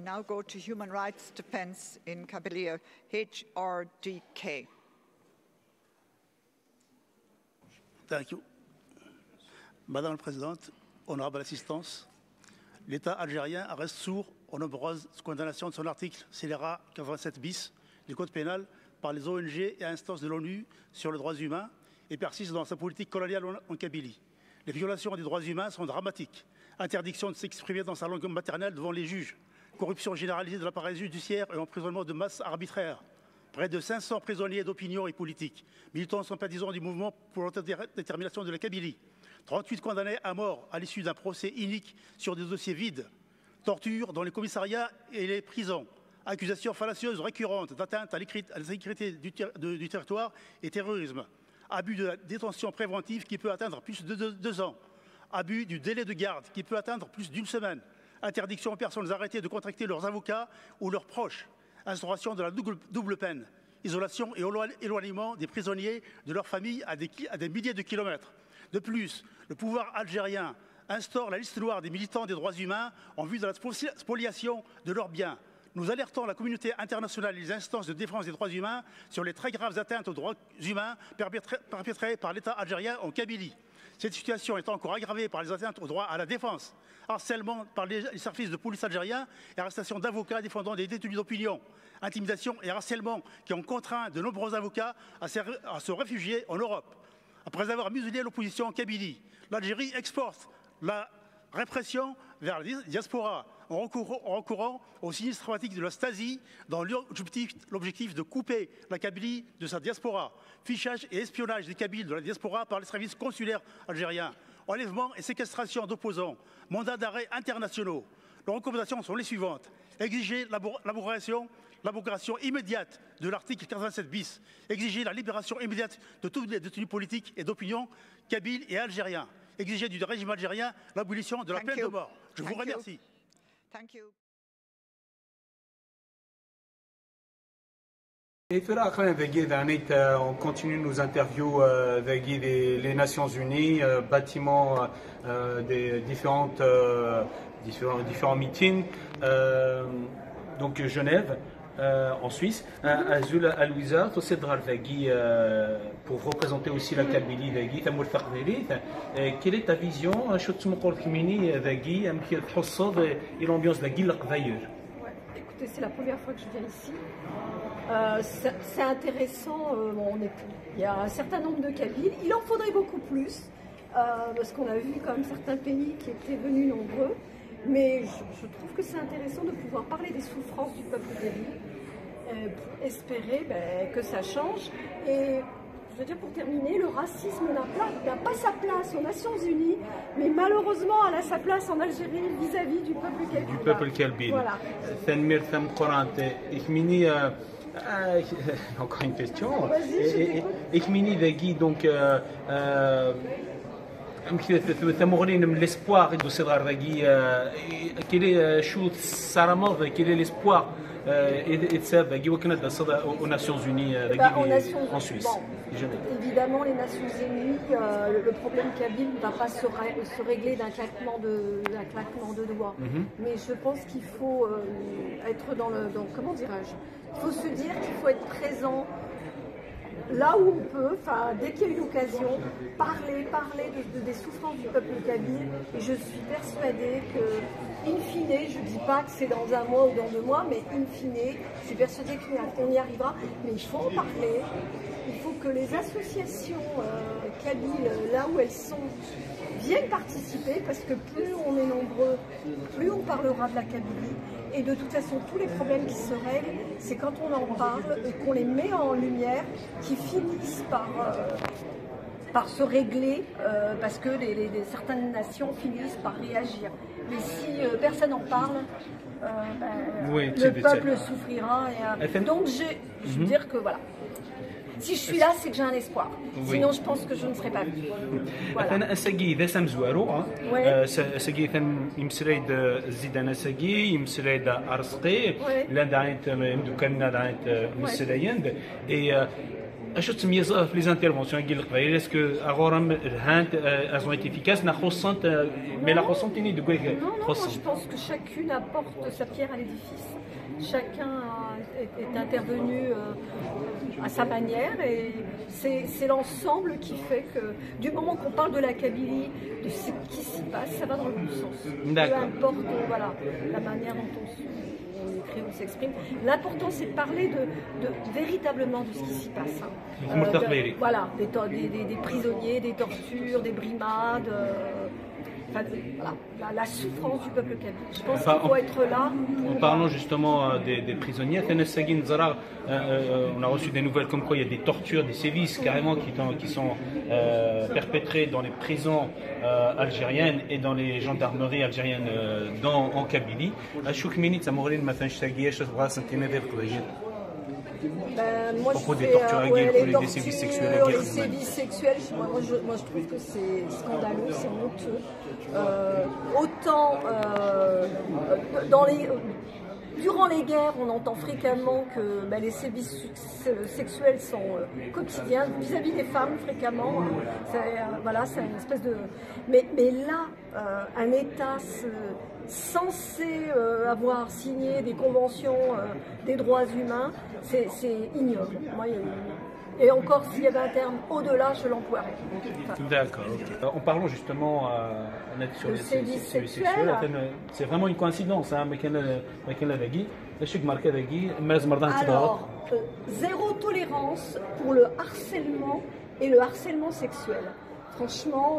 now go to Human Rights Defense in Kabylia, HRDK. Thank you. Madame la Présidente, honorable assistance, l'État algérien reste sourd aux nombreuses condamnations de son article scélérat 87 bis du Code pénal par les ONG et instances de l'ONU sur les droits humains et persiste dans sa politique coloniale en Kabylie. Les violations des droits humains sont dramatiques. Interdiction de s'exprimer dans sa langue maternelle devant les juges, corruption généralisée de l'appareil judiciaire et emprisonnement de masse arbitraire. Près de 500 prisonniers d'opinion et politiques, militants sympathisants du mouvement pour l'autodétermination de la Kabylie. 38 condamnés à mort à l'issue d'un procès inique sur des dossiers vides. Torture dans les commissariats et les prisons. Accusations fallacieuses récurrentes d'atteinte à la sécurité du territoire et terrorisme. Abus de la détention préventive qui peut atteindre plus de 2 ans. Abus du délai de garde qui peut atteindre plus d'1 semaine. Interdiction aux personnes arrêtées de contacter leurs avocats ou leurs proches. Instauration de la double peine. Isolation et éloignement des prisonniers de leurs familles à des milliers de kilomètres. De plus, le pouvoir algérien instaure la liste noire des militants des droits humains en vue de la spoliation de leurs biens. Nous alertons la communauté internationale et les instances de défense des droits humains sur les très graves atteintes aux droits humains perpétrées par l'État algérien en Kabylie. Cette situation est encore aggravée par les atteintes au droit à la défense, harcèlement par les services de police algériens et arrestation d'avocats défendant des détenus d'opinion, intimidation et harcèlement qui ont contraint de nombreux avocats à se réfugier en Europe. Après avoir muselé l'opposition en Kabylie, l'Algérie exporte la répression vers la diaspora en recourant au sinistre dramatique de la Stasi dans l'objectif de couper la Kabylie de sa diaspora, fichage et espionnage des Kabyles de la diaspora par les services consulaires algériens, enlèvement et séquestration d'opposants, mandats d'arrêt internationaux. Les recommandations sont les suivantes. Exiger l'abrogation immédiate de l'article 87 bis. Exiger la libération immédiate de tous les détenus politiques et d'opinion kabyles et algériens. Exiger du régime algérien l'abolition de la peine de mort. Je vous remercie. Thank you. On continue nos interviews avec les Nations Unies, bâtiments des différents meetings, donc Genève, en Suisse. Azul Alouisa, pour représenter aussi la Kabylie, quelle est ta vision et l'ambiance de la Écoutez, c'est la première fois que je viens ici. C'est intéressant, il y a un certain nombre de Kabyles, il en faudrait beaucoup plus, parce qu'on a vu quand même certains pays qui étaient venus nombreux, mais je trouve que c'est intéressant de pouvoir parler des souffrances du peuple kabyle, pour espérer que ça change. Et je veux dire, pour terminer, le racisme n'a pas sa place aux Nations Unies, mais malheureusement, elle a sa place en Algérie vis-à-vis du peuple kabyle. Du peuple kabyle. Voilà. Encore une question. Ekmini Vegui, donc l'espoir de Cédrar Vegui, quel est l'espoir aux Nations Unies en Suisse? Bon, évidemment, les Nations Unies, le problème kabyle ne va pas se régler d'un claquement de doigts. Mais je pense qu'il faut être comment dirais-je, il faut se dire qu'il faut être présent là où on peut, dès qu'il y a une occasion, parler des souffrances du peuple kabyle. Et je suis persuadée que, in fine, je ne dis pas que c'est dans 1 mois ou dans 2 mois, mais in fine, je suis persuadée qu'on y arrivera. Mais il faut en parler. Il faut que les associations kabyles, là où elles sont, viennent participer, parce que plus on est nombreux, plus on parlera de la Kabylie. Et de toute façon, tous les problèmes qui se règlent, c'est quand on en parle et qu'on les met en lumière, qui finissent par se régler, parce que certaines nations finissent par réagir. Mais si personne n'en parle, le peuple souffrira. Donc, je veux dire que voilà. Si je suis là, c'est que j'ai un espoir. Sinon, je pense que je ne serai pas venue. Voilà. إذا سمزوارو سجي ثم يمسريد زيدنا سجي يمسريد أرسقي لا دعيت مدكنا دعيت مسريند اش تميز في لي انترفونسيون قال قبيل اسكو اغورم الهانت ازون ايت افيكاس نا خصنت مي لا خصنتيني دو Non, non, moi je pense que chacune apporte sa pierre à l'édifice. Chacun est intervenu à sa manière et c'est l'ensemble qui fait que du moment qu'on parle de la Kabylie, de ce qui s'y passe, ça va dans le bon sens. Peu importe voilà, la manière dont on écrit, on s'exprime. L'important c'est de parler véritablement de ce qui s'y passe. Voilà, des prisonniers, des tortures, des brimades. Voilà, la souffrance du peuple kabyle. Je pense qu'il faut être là. En parlant justement des prisonniers, on a reçu des nouvelles comme quoi il y a des tortures, des sévices carrément qui sont perpétrés dans les prisons algériennes et dans les gendarmeries algériennes en Kabylie. Moi, propos des tortures, des sévices sexuels. Les sévices sexuels, moi je trouve que c'est scandaleux, c'est honteux. Autant durant les guerres, on entend fréquemment que les sévices sexuels sont quotidiens vis-à-vis des femmes fréquemment. C'est une espèce de. Mais là, un État censé avoir signé des conventions des droits humains, c'est ignoble. Et encore, s'il y avait un terme au-delà, je l'emploierais. D'accord. En parlant justement sur les sévices sexuels, c'est vraiment une coïncidence. Alors, zéro tolérance pour le harcèlement et le harcèlement sexuel. Franchement,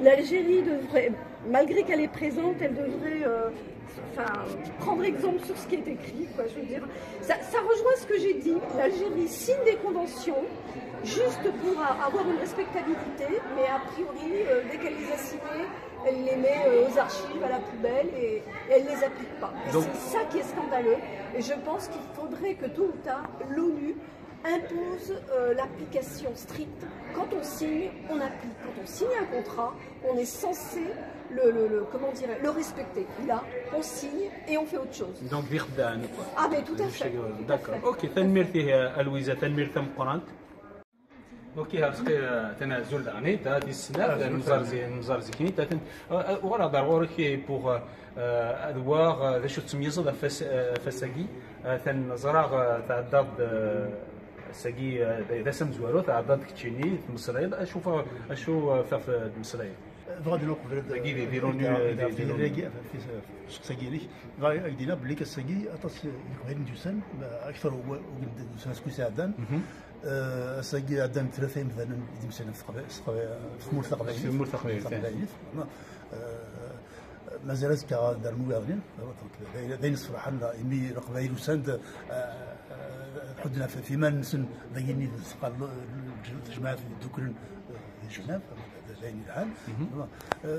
l'Algérie devrait, malgré qu'elle est présente, elle devrait prendre exemple sur ce qui est écrit. Je veux dire, ça rejoint ce que j'ai dit. L'Algérie signe des conventions juste pour avoir une respectabilité, mais a priori, dès qu'elle les a signées, elle les met aux archives, à la poubelle et elle ne les applique pas. C'est ça qui est scandaleux. Et je pense qu'il faudrait que tôt ou tard, l'ONU impose l'application stricte. Quand on signe, on applique. Quand on signe un contrat, on est censé le respecter. Là, on signe et on fait autre chose. Donc, Virdan. Ah, mais tout à fait. D'accord. Ok, تنميرتي ألويزا تنميرتها مقرنت. Ok, هاسقي تنازل دعني تاتي السنة نزار زكني تاتن ورا ضروري pour أدوار ذا شو تسميزه ذا فساقي تن زراغ تعداد ساقي ذا سمزوالو تعداد كتشيني في مصريل أشوف في مصريل. غادي نقول في ساقيلي غادي دينا بلي كساقي اطاس غير ندوسن اكثر هو سنسكو ساعدان ساقي عندنا 3 مثلا مثلا في مول ثقافي مازال كا دار موارنين داين الصراحه يمي قبايل وسند حدنا فيما نسن ضيني ثقال الجماعه في دوكرن جناب داين العام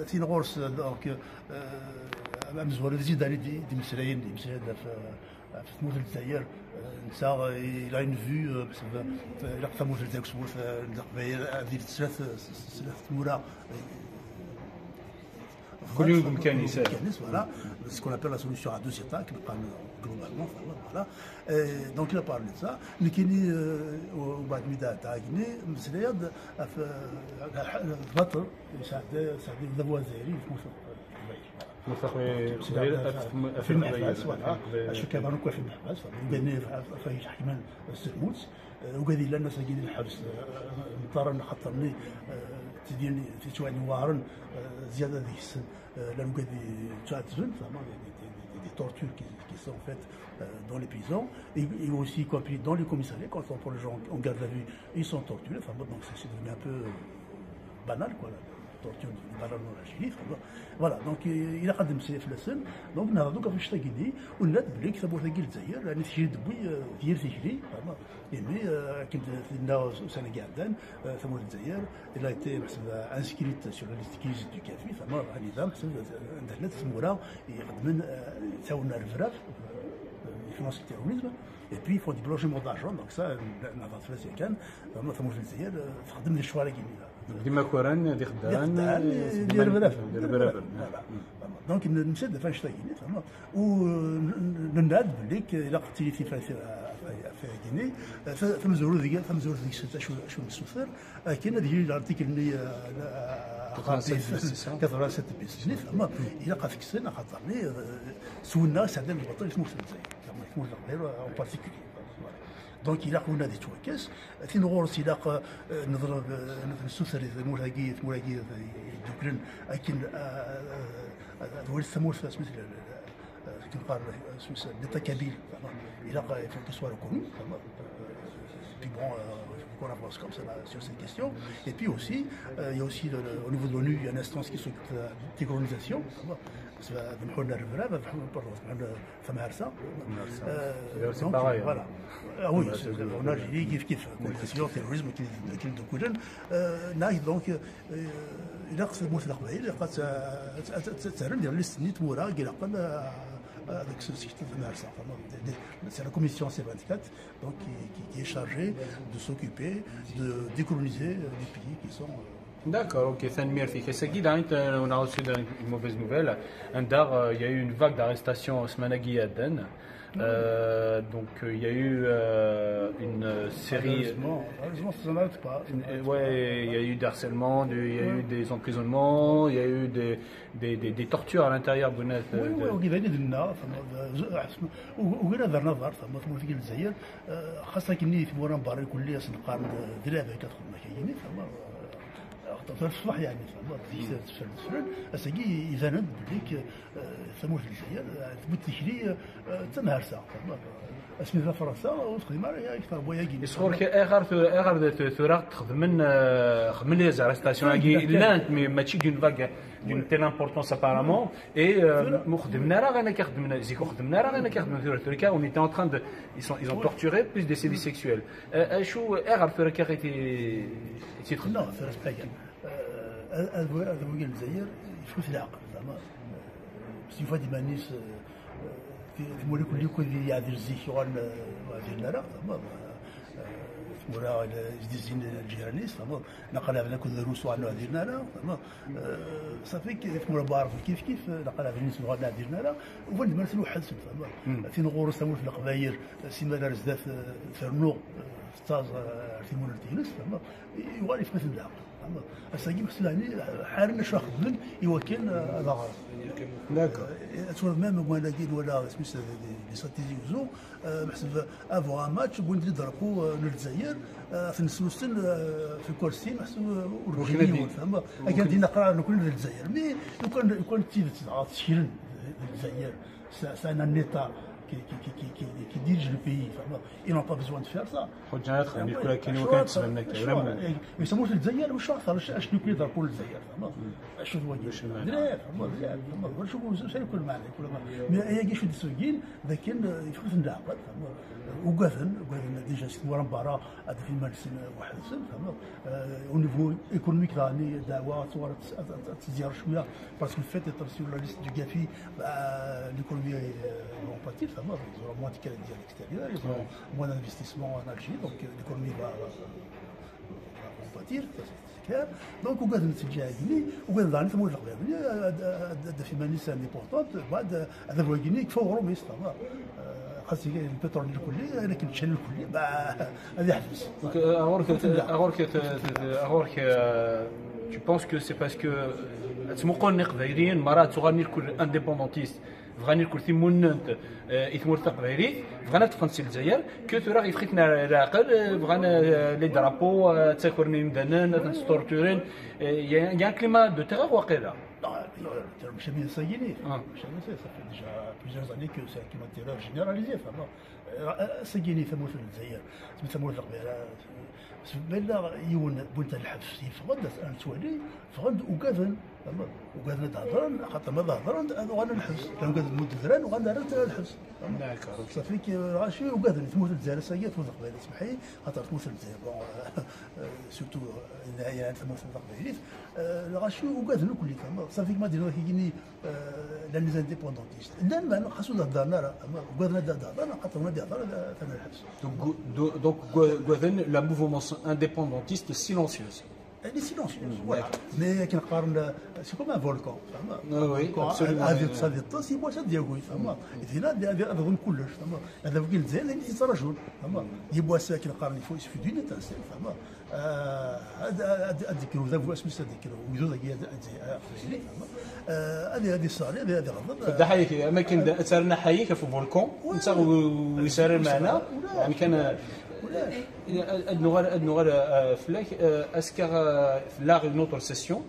تين غورس دونك مزوال زيد على دي مسلاين دي مسلاين في موت الجزائر نسى الى اون فيو الى قفا موت الجزائر كسبوا في القبايل هذه ثلاث مورا كل يوم كان يسال voilà ce qu'on appelle la solution à deux états qui parle globalement voilà donc il a parlé de ça mais qui est وبعد مدة تاعنا مسليد في الفترة ساعد دابا زيري في المحبس شو كانوا في المحبس وقالنا في حكمان السلموت وقال لنا الناس اللي الحبس مضطر خاطرني تديني في شويه وارن زياده ذيك السن لانه قاعد تشاتزون فما des tortures qui sont faites dans les prisons et aussi compris dans les commissariats quand on prend les gens en garde à vue ils sont torturés enfin bon donc c'est devenu un peu banal quoi la torture banale dans l'Algérie voilà donc il a قدم سي في السن دونك نهضروا كيفاش تاكيدي ولات بلي كتبوا ثقيل الجزائر يعني تجي دبي ديال تجري فما يعني كنت لنا سنه قاعدان ثم الجزائر il a été inscrite sur la liste qui du CAFI فما النظام عندنا تسمورا يخدمن تاونا الفراف finance le terrorisme et puis il faut du blanchiment d'argent donc ça نهضر في كان فما ثم الجزائر تخدم لي الشوارع كيما ديما كوران دي خدام ديال البرافل دونك نمشي فاش تاكيني فهمت ونناد بليك الا قلتي في غيني فمزورو ديك شو مسوثر كاين هذه الارتيكل اللي 87 بيس فهمت الا قا فيك السنه خاطرني سولنا سعد البطل اسمه في الجزائر كما غير اون بارتيكولي دونك إلا قلنا دي توكاس في نغورس إلا نضرب نسوسر مولاقي دوكرن لكن ولد ثمورس مثل كنقال l'état kabyle إلا faut qu'il soit reconnu puis bon qu'on avance comme ça sur cette question et puis aussi il y a aussi au niveau de l'ONU il y a une instance qui s'occupe de la décolonisation بنحولنا الرفرة فما هرسة c'est pareil voilà oui en Algérie كيف كولكسيون تيروريزم كاين دوكولن ناي دونك إلا قصد موت القبائل قد تسرن ديال ليستنيت مورا كي لقن avec ce système de Marsa. C'est la commission C24 donc, qui est chargée de s'occuper de décoloniser les pays qui sont. D'accord, ok, merci. On a reçu une mauvaise nouvelle. Il y a eu une vague d'arrestations au Smanagui Aden. Donc il y a eu une série. Heureusement, ça n'arrête pas. Ouais, il y a eu des harcèlements, il y a eu des emprisonnements, il y a eu des tortures à l'intérieur de net. Oui, وغير هذا النظر فما في الجزائر خاصة كني في مورا مباري كلية سنقارن درابة كتخدم كاينين فما في الصباح يعني فما تفرن اساكي يزاند بليك ثمور في الجزائر ثبت تشري تنهرسا فما اسمي فرنسا وتخدم عليها اكثر بويا كي يصور كي اغار ثورا خدمن لي زارستاسيون كي لانت ماشي دون فاغ d'une telle importance apparemment et on était en train de ils ont torturé plus des sévices sexuels non هذا الجزائر يفوت العقل زعما بصفه ديما الناس في مولي كل يكون يعذر الزيك وغن لا زعما ولا جديزين الجيرانيس فما نقلها بنا كل دروس وعنا ديرنا لا فما صافي كيف مورا بعرف كيف نقلها بنا نسمعوا عنا ديرنا لا وفن مرسلو حدث فما في نغور سمول في القباير سيما دارس ذات فرنو ستاز في مونتينس فما يوالي في مثل العقل فما الساقي مسلاني حارنا شو خدمن يوكل هذا غلط داكور تصور ميم وانا كاين ولا سميت لي ساتيزي وزو محسب افو ان ماتش بون نضربوا للجزائر في السوسن في الكرسي محسب ورجلي فما كان دينا قرار نكون للجزائر مي يكون تشيرن للجزائر سان ان ايتا qui dirige le pays. Ils n'ont pas besoin de faire ça. Mais ça موش الجزائر مش اكثر اش نكون يضربوا الجزائر شو هو شوفوا شنو يكون معنا هي كي شو السوقين لكن يفوت النعقد وقاثن ديجا ورا مباراه هذا في مارسين واحد سن او نيفو ايكونوميك راني دعوه صور تزيار شويه باسكو الفيت يترسيو لا ليست دو كافي ليكونومي اون باتي فما moins de Canadiens à l'extérieur, ils ont moins d'investissement en Algérie, donc l'économie va pâtir, c'est clair. Donc, on a une situation où on a une féminisme importante, هذا هو الجنيه كفوا روميس خاص البترول الكلي لكن الشحن الكلي هذا يحدث. Alors tu penses que c'est parce que تسمقون نقدرين مرات تغني الكل indépendantiste فغاني الكل ثموننت إثمور تقبيري فغانا تفنسي الجزائر كو ثورا يفخيتنا العقل فغانا لي درابو تاكورني مدنان تنستورتورين يا كليما دو تيغور واقيلا مش bien sanguiné. Ça fait déjà plusieurs années que c'est un terreur généralisé. سجيني ثمو في الجزائر ثمو في القبيله بلا يون بنت الحبس فغد انا توالي فغد وكاذن تهضرن خاطر ما تهضرن وانا نحبس كان كاذن مود الذران وانا راه الحبس صافي كي غاشي وكاذن تموت الجزائر سيات تموت القبيله اسمحي خاطر تموت الجزائر سورتو يعني تموت القبيله غاشي وكاذن كل فما صافي ما ديروا كيجيني لا لي انديبوندونتيست لا ما خاصو نهضرنا راه وكاذن هضرنا خاطر ما يهضر ثمن الحبس donc Gouaven la mouvement indépendantiste silencieuse. Elle est silencieuse, voilà. Mais c'est comme un volcan. Oui, absolument. Il boit ça ديالو فهمت هنا هذا ظن كلش فهمت هذا وكيل الجزائر اللي تيترجل فهمت يبوا سا كنقارن il suffit d'une étincelle فهمت هذيك ذا هو اسمه هذيك ويدو هذه الصاري هذه غضب دا حيك اماكن سارنا حيك في فولكون انت ويسار معنا يعني كان ادنو غير فلاك اسكار لاغ نوتر سيسيون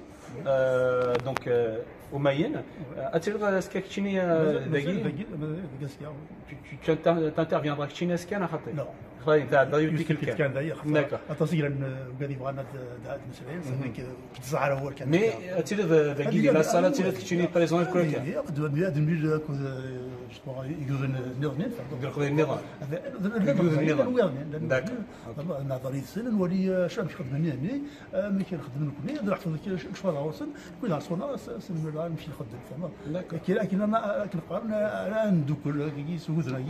دونك وماين اتير اسكا كتشيني داكي tu t'interviendras كتشيني اسكا انا خاطي خاطي تاع ديك كان داير داكور تصير غادي بغانا هاد المسائل كتزعر هو كان مي اتير داكي لا صاله اتير كتشيني بريزون كروكا هذا الميل يجوزن نيرنين داكور نظريه السن نولي شنو خدمني هني ملي كنخدم لكم نحفظ شويه راوسن كل عصونا نمشي نخدم فما لكن انا كنقارن انا ندوك يسوزنا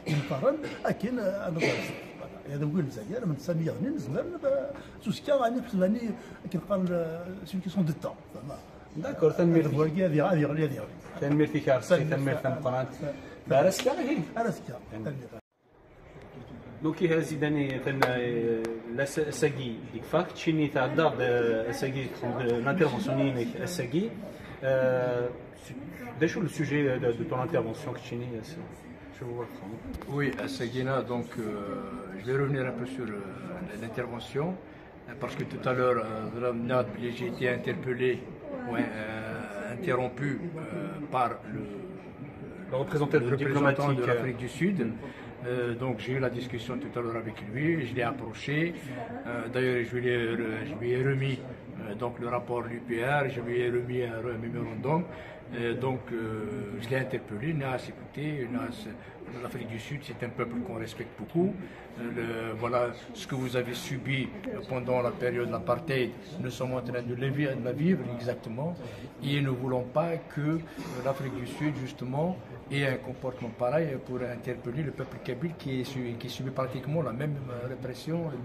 نقارن لكن انا هذا هو الجزائر من سامي غني نزمر سوسكا غادي خصني كنقارن سو كيسون دو طون فما داكور تنمير هذه تنمير في كارسي تنمير في مقرات بارسكا هي ارسكا Donc il y a la SAGI, il faut que tu aies l'intervention de la SAGI. Déjà le sujet de ton intervention que tu as. Oui, à Sagina, donc je vais revenir un peu sur l'intervention, parce que tout à l'heure, j'ai été interpellé, interrompu par le représentant de l'Afrique du Sud. Donc j'ai eu la discussion tout à l'heure avec lui, je l'ai approché, d'ailleurs je lui ai remis donc le rapport de l'UPR, je lui ai remis un mémorandum, donc je l'ai interpellé, Nas écouté, l'Afrique du Sud c'est un peuple qu'on respecte beaucoup, voilà ce que vous avez subi pendant la période de l'apartheid, nous sommes en train de la vivre exactement, et nous ne voulons pas que l'Afrique du Sud justement ait un comportement pareil pour interpeller le peuple kabyle qui subit pratiquement la même répression, le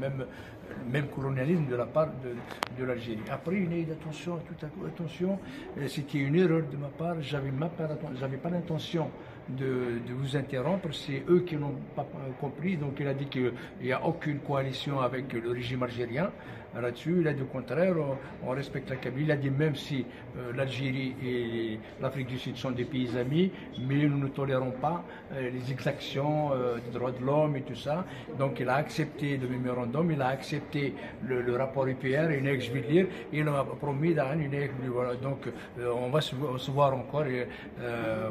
même colonialisme de la part de l'Algérie. Après, il y a eu attention, tout à coup, attention, c'était une erreur de ma part, j'avais pas l'intention de vous interrompre, c'est eux qui n'ont pas compris, donc il a dit qu'il n'y a aucune coalition avec le régime algérien. Là-dessus, il a dit au contraire, on respecte la Kabylie. Il a dit même si l'Algérie et l'Afrique du Sud sont des pays amis, mais nous ne tolérons pas les exactions des droits de l'homme et tout ça. Donc il a accepté le mémorandum, il a accepté le rapport UPR, je vais le lire, et il m'a promis voilà, donc on va se voir encore, et,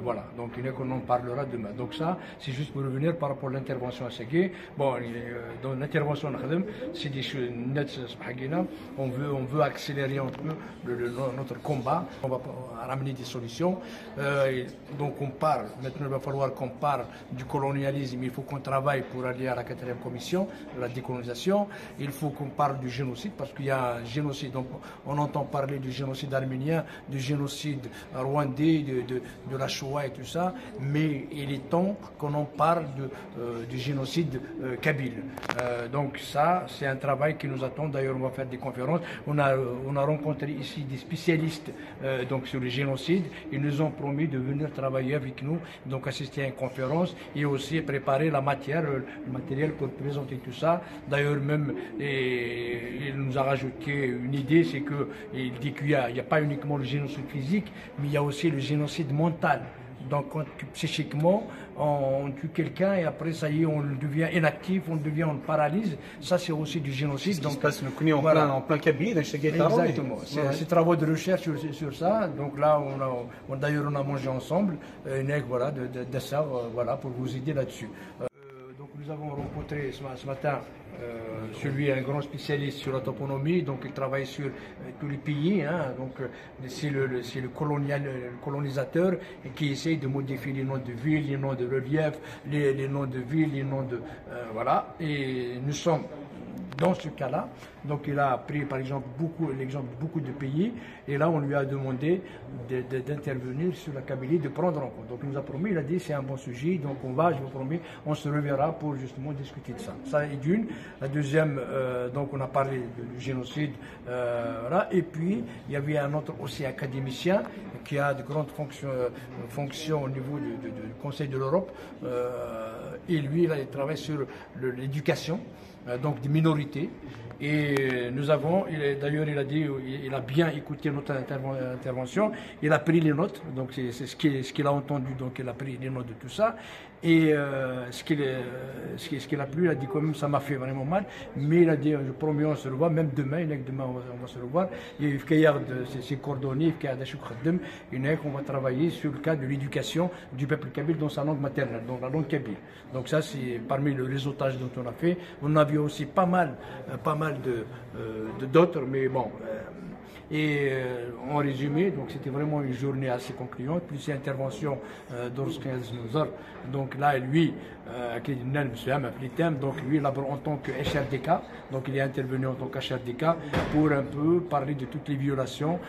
voilà, donc on en parlera demain. Donc ça, c'est juste pour revenir par rapport à l'intervention à Sagui. Bon, dans l'intervention c'est des choses nettes. On veut accélérer un peu notre combat, on va ramener des solutions. Donc on parle, maintenant il va falloir qu'on parle du colonialisme, il faut qu'on travaille pour aller à la 4e commission de la décolonisation, il faut qu'on parle du génocide, parce qu'il y a un génocide, donc on entend parler du génocide arménien, du génocide rwandais, de la Shoah et tout ça, mais il est temps qu'on en parle du génocide kabyle. Donc ça, c'est un travail qui nous attend. D'ailleurs, on va faire des conférences. On a rencontré ici des spécialistes donc sur le génocide. Ils nous ont promis de venir travailler avec nous, donc assister à une conférence et aussi préparer la matière, le matériel pour présenter tout ça. D'ailleurs, même il nous a rajouté une idée, c'est qu'il dit qu'il n'y a pas uniquement le génocide physique, mais il y a aussi le génocide mental. Donc psychiquement, on tue quelqu'un et après ça y est, on devient inactif, on paralyse. Ça c'est aussi du génocide. Donc, ça se passe en plein Kabylie. Exactement. C'est travaux de recherche sur ça. Donc là, d'ailleurs on a mangé ensemble voilà, de ça, voilà, pour vous aider là-dessus. Donc nous avons rencontré ce matin un grand spécialiste sur la toponymie, donc il travaille sur tous les pays, donc c'est le colonisateur qui essaye de modifier les noms de villes, les noms de relief, les noms de villes, les noms de voilà, et nous sommes dans ce cas-là. Donc il a pris par exemple l'exemple de beaucoup de pays, et là on lui a demandé d'intervenir sur la Kabylie, de prendre en compte. Donc il nous a promis, il a dit c'est un bon sujet, donc je vous promets, on se reverra pour justement discuter de ça. Ça est d'une. La deuxième, donc on a parlé du génocide, voilà. Et puis il y avait un autre aussi académicien qui a de grandes fonctions au niveau du Conseil de l'Europe, et lui il travaille sur l'éducation, donc des minorités. Et nous avons, d'ailleurs il a dit, il a bien écouté notre intervention, il a pris les notes, donc c'est ce qu'il a entendu, donc il a pris les notes de tout ça. Et ce qu'il a plu, il a dit quand même ça m'a fait vraiment mal, mais il a dit je promets on se revoit, même demain, il a dit demain on va se revoir, et il y a ses coordonnées, on va travailler sur le cas de l'éducation du peuple kabyle dans sa langue maternelle, donc la langue kabyle. Donc ça c'est parmi le réseautage dont on a fait. On avait aussi pas mal d'autres, mais bon. Et en résumé, donc c'était vraiment une journée assez concluante, plus l'intervention d'Orskaz Nouzar. Donc là, lui, donc lui, en tant que HRDK, donc il est intervenu en tant qu'HRDK pour un peu parler de toutes les violations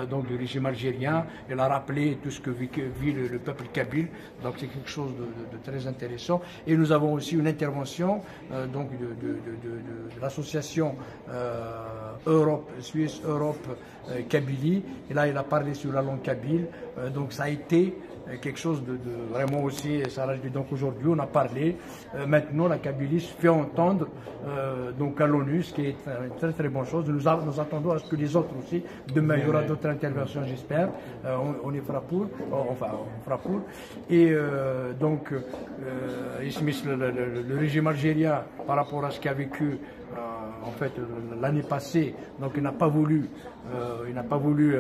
donc du régime algérien. Il a rappelé tout ce que vit le peuple kabyle. Donc c'est quelque chose de très intéressant. Et nous avons aussi une intervention donc de l'association Suisse Europe Kabylie, et là il a parlé sur la langue kabyle, donc ça a été quelque chose de vraiment aussi, donc aujourd'hui on a parlé, maintenant la Kabylie se fait entendre donc à l'ONU, ce qui est une très très bonne chose. Nous attendons à ce que les autres aussi, demain il y aura d'autres interventions j'espère, on y fera pour, enfin on fera pour, et donc le régime algérien par rapport à ce qu'il a vécu en fait l'année passée, donc il n'a pas voulu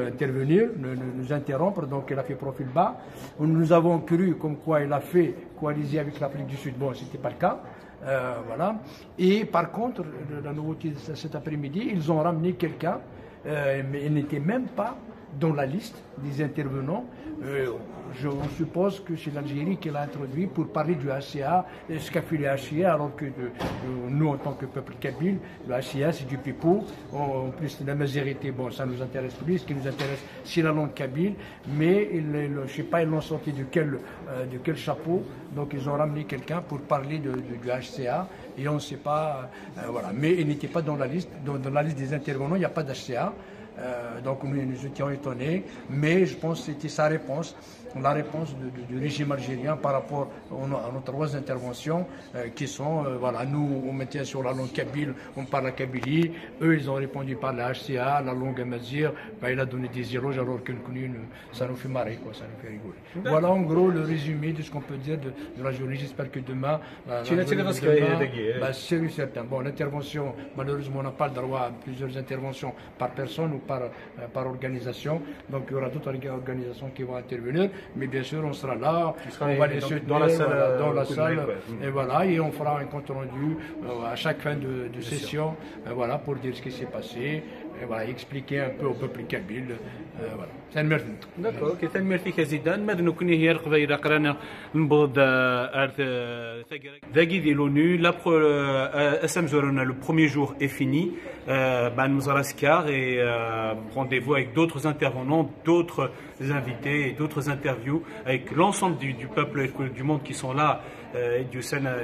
intervenir, nous interrompre, donc il a fait profil bas. Nous avons cru comme quoi il a fait coaliser avec l'Afrique du Sud. Bon, ce n'était pas le cas. Voilà. Et par contre, la nouveauté de cet après-midi, ils ont ramené quelqu'un, mais il n'était même pas dans la liste des intervenants. On suppose que c'est l'Algérie qui l'a introduit pour parler du HCA, ce qu'a fait le HCA, alors que nous, en tant que peuple kabyle, le HCA c'est du pipeau. En plus, la majorité, bon, ça nous intéresse plus. Ce qui nous intéresse, c'est la langue kabyle, mais je ne sais pas, ils l'ont sorti de quel chapeau. Donc, ils ont ramené quelqu'un pour parler du HCA, et on ne sait pas, voilà. Mais il n'était pas dans la liste, dans la liste des intervenants, il n'y a pas d'HCA. Donc nous étions étonnés, mais je pense que c'était sa réponse, la réponse du régime algérien par rapport à nos trois interventions qui sont, voilà, nous on mettait sur la langue kabyle, on parle la Kabylie, eux ils ont répondu par la HCA, la langue amazigh, il a donné des éloges alors que ça nous fait marrer, quoi, ça nous fait rigoler. Voilà en gros le résumé de ce qu'on peut dire de la journée. J'espère que demain, c'est certain. Bon, l'intervention, malheureusement on n'a pas le droit à plusieurs interventions par personne ou par organisation, donc il y aura d'autres organisations qui vont intervenir, mais bien sûr on sera là, on va les soutenir dans la salle, et voilà, et on fera un compte rendu à chaque fin de session, voilà, pour dire ce qui s'est passé, et voilà, expliquer un peu au peuple kabyle, voilà. D'accord, ok, merci Khazidan. Maintenant qu'on est hier, on va y aller de l'ONU. Le premier jour est fini. Nous allons et rendez-vous avec d'autres intervenants, d'autres invités et d'autres interviews avec l'ensemble du peuple et du monde qui sont là et du Sénat.